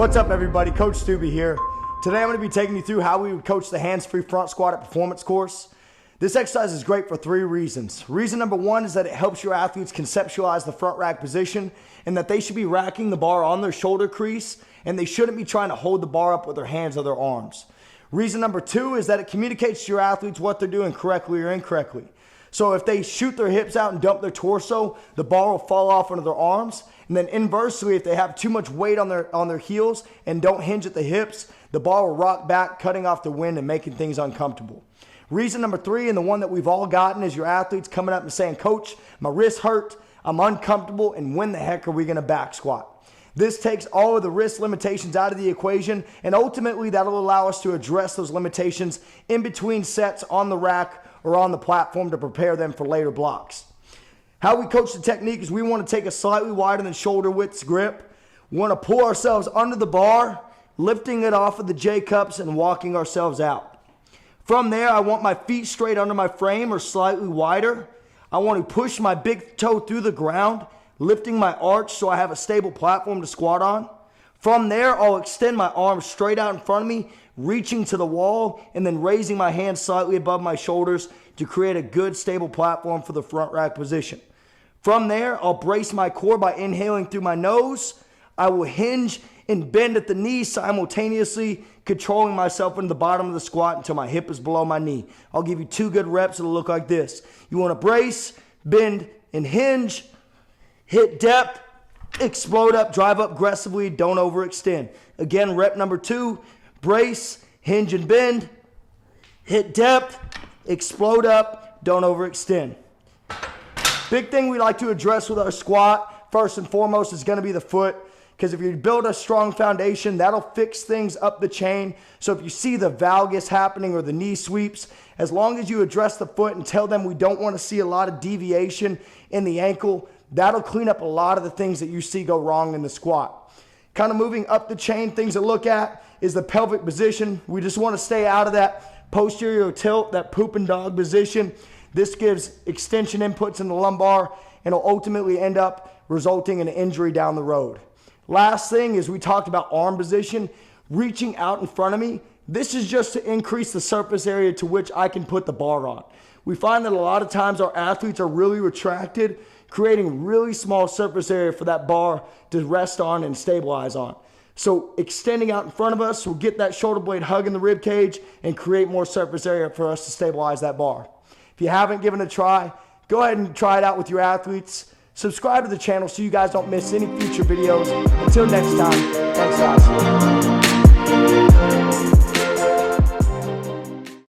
What's up, everybody? Coach Stubbe here. Today I'm going to be taking you through how we would coach the hands-free front squat at performance course. This exercise is great for 3 reasons. Reason number 1 is that it helps your athletes conceptualize the front rack position and that they should be racking the bar on their shoulder crease and they shouldn't be trying to hold the bar up with their hands or their arms. Reason number 2 is that it communicates to your athletes what they're doing correctly or incorrectly. So if they shoot their hips out and dump their torso, the bar will fall off under their arms. And then inversely, if they have too much weight on their heels and don't hinge at the hips, the bar will rock back, cutting off the wind and making things uncomfortable. Reason number 3, and the one that we've all gotten, is your athletes coming up and saying, "Coach, my wrist hurt, I'm uncomfortable, and when the heck are we gonna back squat?" This takes all of the wrist limitations out of the equation, and ultimately that'll allow us to address those limitations in between sets on the rack or on the platform to prepare them for later blocks. How we coach the technique is we want to take a slightly wider than shoulder width grip. We want to pull ourselves under the bar, lifting it off of the J-cups and walking ourselves out. From there, I want my feet straight under my frame or slightly wider. I want to push my big toe through the ground, lifting my arch so I have a stable platform to squat on. From there, I'll extend my arms straight out in front of me, reaching to the wall, and then raising my hands slightly above my shoulders to create a good stable platform for the front rack position. From there, I'll brace my core by inhaling through my nose. I will hinge and bend at the knee simultaneously, controlling myself into the bottom of the squat until my hip is below my knee. I'll give you 2 good reps. It'll look like this. You want to brace, bend, and hinge. Hit depth, explode up, drive up aggressively, don't overextend. Again, rep number 2, brace, hinge and bend, hit depth, explode up, don't overextend. Big thing we like to address with our squat, first and foremost, is going to be the foot. Because if you build a strong foundation, that'll fix things up the chain. So if you see the valgus happening or the knee sweeps, as long as you address the foot and tell them we don't want to see a lot of deviation in the ankle, that'll clean up a lot of the things that you see go wrong in the squat. Kind of moving up the chain, things to look at is the pelvic position. We just want to stay out of that posterior tilt, that pooping dog position. This gives extension inputs in the lumbar and will ultimately end up resulting in an injury down the road. Last thing is we talked about arm position, reaching out in front of me. This is just to increase the surface area to which I can put the bar on. We find that a lot of times our athletes are really retracted, creating really small surface area for that bar to rest on and stabilize on. So extending out in front of us will get that shoulder blade hug in the rib cage and create more surface area for us to stabilize that bar. If you haven't given it a try, go ahead and try it out with your athletes. Subscribe to the channel so you guys don't miss any future videos. Until next time, thanks guys.